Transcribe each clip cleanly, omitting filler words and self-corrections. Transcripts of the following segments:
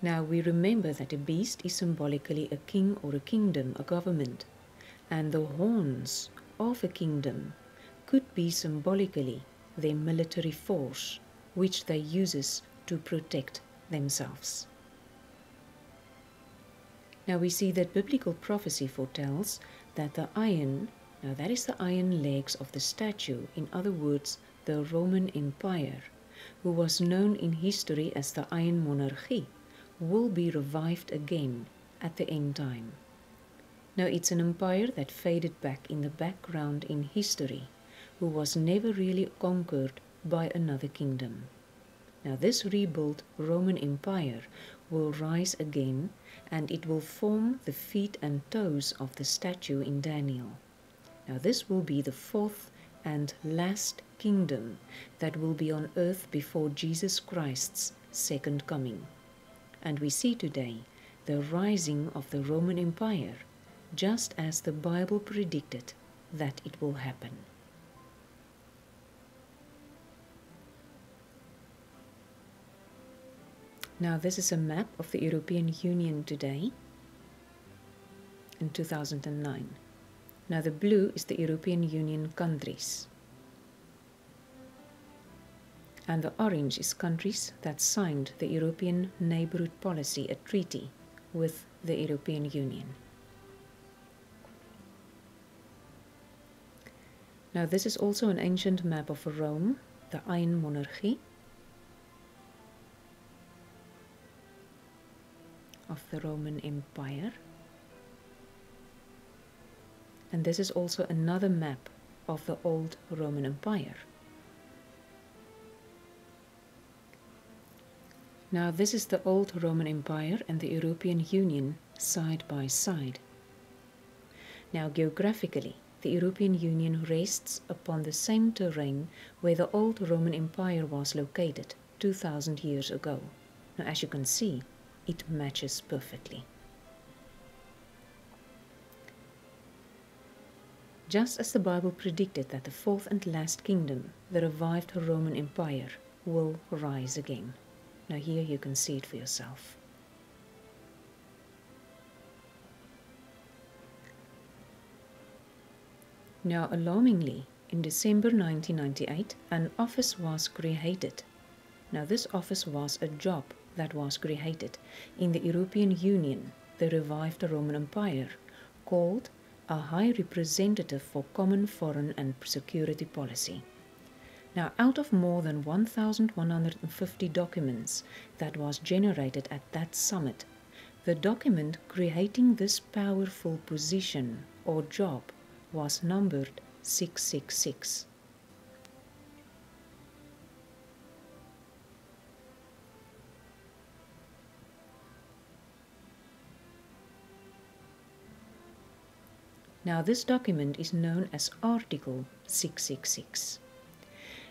Now we remember that a beast is symbolically a king or a kingdom, a government, and the horns of a kingdom could be symbolically their military force, which they uses to protect themselves. Now we see that biblical prophecy foretells that the iron, now that is the iron legs of the statue, in other words, the Roman Empire, who was known in history as the Iron Monarchy, will be revived again at the end time. Now it's an empire that faded back in the background in history, who was never really conquered by another kingdom. Now this rebuilt Roman Empire will rise again, and it will form the feet and toes of the statue in Daniel. Now this will be the fourth and last kingdom that will be on earth before Jesus Christ's second coming. And we see today the rising of the Roman Empire, just as the Bible predicted that it will happen. Now this is a map of the European Union today in 2009. Now the blue is the European Union countries. And the orange is countries that signed the European Neighbourhood Policy, a treaty with the European Union. Now this is also an ancient map of Rome, the Iron Monarchy, of the Roman Empire. And this is also another map of the old Roman Empire. Now this is the old Roman Empire and the European Union side by side. Now geographically, the European Union rests upon the same terrain where the old Roman Empire was located 2000 years ago. Now as you can see, it matches perfectly. Just as the Bible predicted that the fourth and last kingdom, the revived Roman Empire, will rise again. Now here you can see it for yourself. Now alarmingly, in December 1998, an office was created. Now this office was a job that was created in the European Union, the revived Roman Empire, called a High Representative for Common Foreign and Security Policy. Now, out of more than 1,150 documents that was generated at that summit, the document creating this powerful position or job was numbered 666. Now this document is known as Article 666.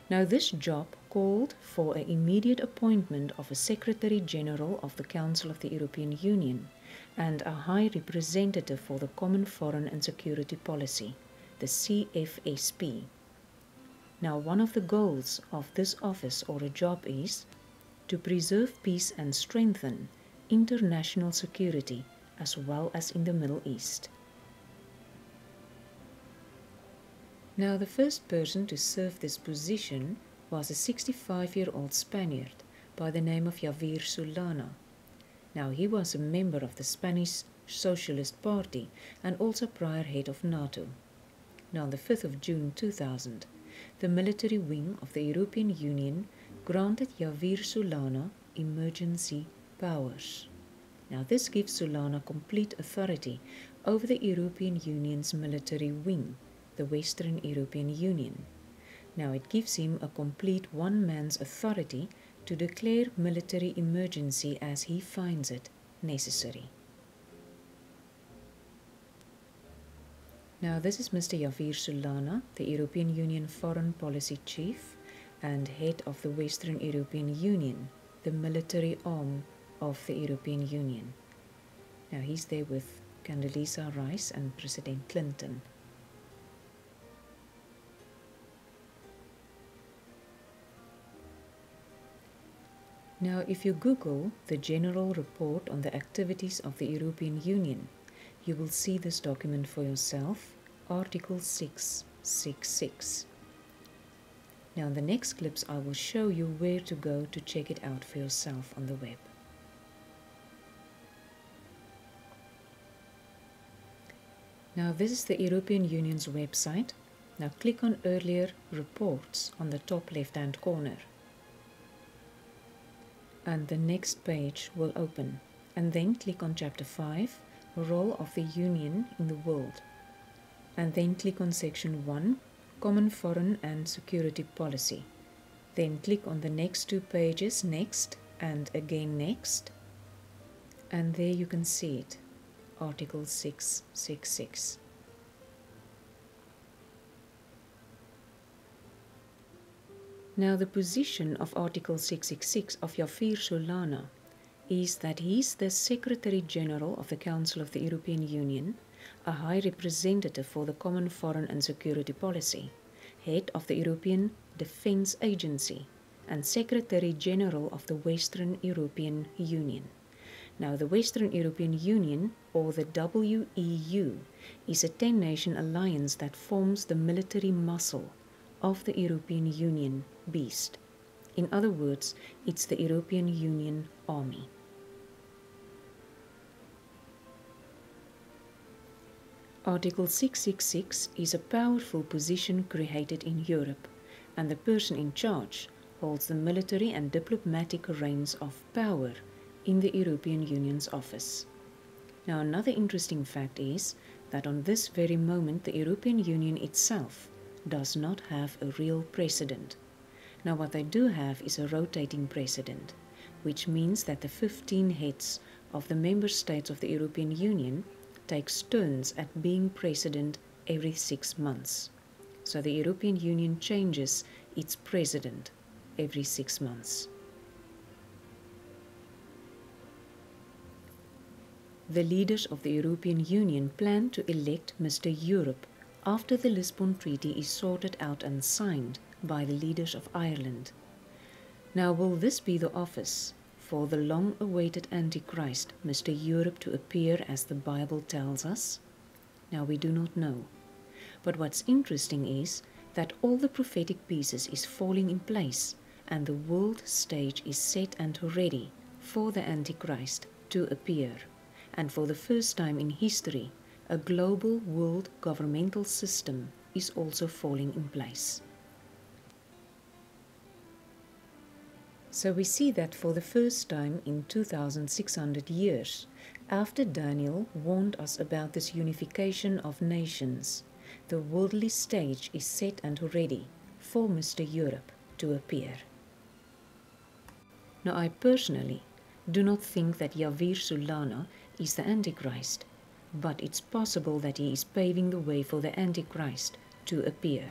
Now this job called for an immediate appointment of a Secretary General of the Council of the European Union and a High Representative for the Common Foreign and Security Policy, the CFSP. Now one of the goals of this office or a job is to preserve peace and strengthen international security as well as in the Middle East. Now the first person to serve this position was a 65-year-old Spaniard by the name of Javier Solana. Now he was a member of the Spanish Socialist Party and also prior head of NATO. Now on the 5th of June 2000, the military wing of the European Union granted Javier Solana emergency powers. Now this gives Solana complete authority over the European Union's military wing, the Western European Union. Now it gives him a complete one man's authority to declare military emergency as he finds it necessary. Now this is Mr. Javier Solana, the European Union Foreign Policy Chief and head of the Western European Union, the military arm of the European Union. Now he's there with Condoleezza Rice and President Clinton. Now, if you Google the General Report on the Activities of the European Union, you will see this document for yourself, Article 666. Now, in the next clips, I will show you where to go to check it out for yourself on the web. Now, this is the European Union's website. Now, click on Earlier Reports on the top left-hand corner. And the next page will open. And then click on Chapter 5, Role of the Union in the World. And then click on Section 1, Common Foreign and Security Policy. Then click on the next two pages, Next, and again Next. And there you can see it, Article 666. Now, the position of Article 666 of Javier Solana is that he is the Secretary General of the Council of the European Union, a High Representative for the Common Foreign and Security Policy, Head of the European Defence Agency, and Secretary General of the Western European Union. Now, the Western European Union, or the WEU, is a 10-nation alliance that forms the military muscle of the European Union beast. In other words, it's the European Union Army. Article 666 is a powerful position created in Europe, and the person in charge holds the military and diplomatic reins of power in the European Union's office. Now, another interesting fact is that on this very moment the European Union itself does not have a real president. Now, what they do have is a rotating president, which means that the 15 heads of the member states of the European Union takes turns at being president every 6 months. So the European Union changes its president every 6 months. The leaders of the European Union plan to elect Mr. Europe after the Lisbon Treaty is sorted out and signed by the leaders of Ireland. Now, will this be the office for the long-awaited Antichrist, Mr. Europe, to appear as the Bible tells us? Now, we do not know. But what's interesting is that all the prophetic pieces is falling in place, and the world stage is set and ready for the Antichrist to appear. And for the first time in history, a global world governmental system is also falling in place. So we see that for the first time in 2,600 years, after Daniel warned us about this unification of nations, the worldly stage is set and ready for Mr. Europe to appear. Now, I personally do not think that Javier Solana is the Antichrist, but it's possible that he is paving the way for the Antichrist to appear.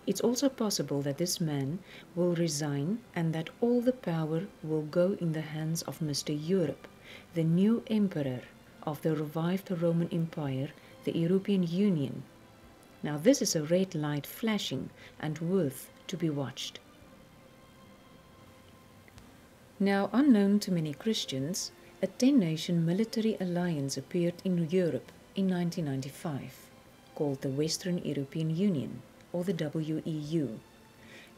It's also possible that this man will resign and that all the power will go in the hands of Mr. Europe, the new emperor of the revived Roman Empire, the European Union. Now, this is a red light flashing and worth to be watched. Now, unknown to many Christians, a 10-nation military alliance appeared in Europe in 1995, called the Western European Union, or the WEU.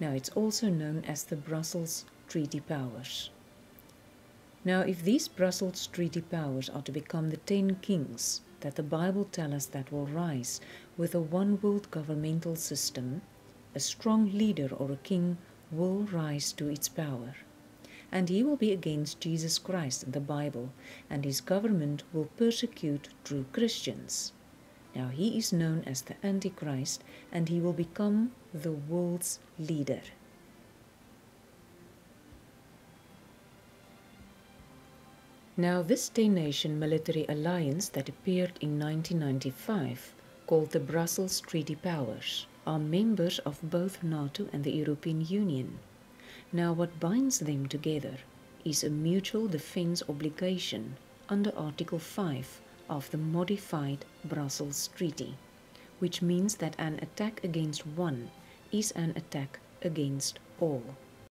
Now, it's also known as the Brussels Treaty Powers. Now, if these Brussels Treaty Powers are to become the 10 kings that the Bible tells us that will rise with a one-world governmental system, a strong leader or a king will rise to its power. And he will be against Jesus Christ in the Bible, and his government will persecute true Christians. Now, he is known as the Antichrist, and he will become the world's leader. Now, this 10-nation military alliance that appeared in 1995, called the Brussels Treaty Powers, are members of both NATO and the European Union. Now, what binds them together is a mutual defense obligation under Article 5 of the modified Brussels Treaty, which means that an attack against one is an attack against all.